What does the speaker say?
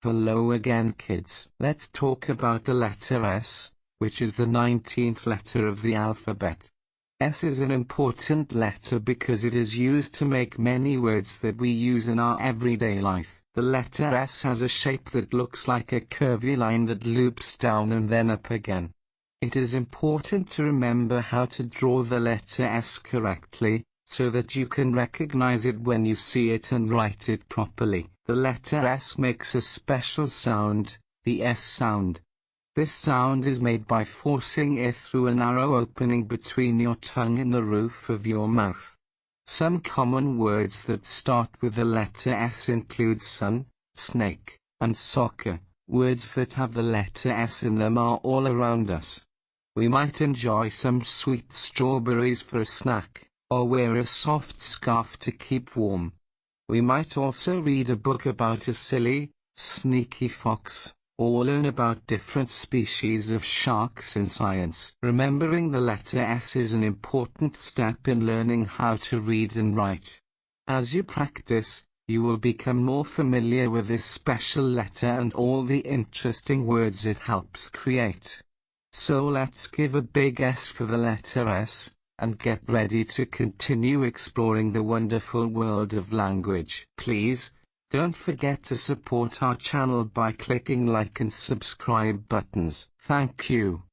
Hello again, kids. Let's talk about the letter S, which is the 19th letter of the alphabet. S is an important letter because it is used to make many words that we use in our everyday life. The letter S has a shape that looks like a curvy line that loops down and then up again. It is important to remember how to draw the letter S correctly, so that you can recognize it when you see it and write it properly. The letter S makes a special sound, the S sound. This sound is made by forcing air through a narrow opening between your tongue and the roof of your mouth. Some common words that start with the letter S include sun, snake, and soccer. Words that have the letter S in them are all around us. We might enjoy some sweet strawberries for a snack, or wear a soft scarf to keep warm. We might also read a book about a silly, sneaky fox, or learn about different species of sharks in science. Remembering the letter S is an important step in learning how to read and write. As you practice, you will become more familiar with this special letter and all the interesting words it helps create. So let's give a big S for the letter S, and get ready to continue exploring the wonderful world of language. Please, don't forget to support our channel by clicking like and subscribe buttons. Thank you.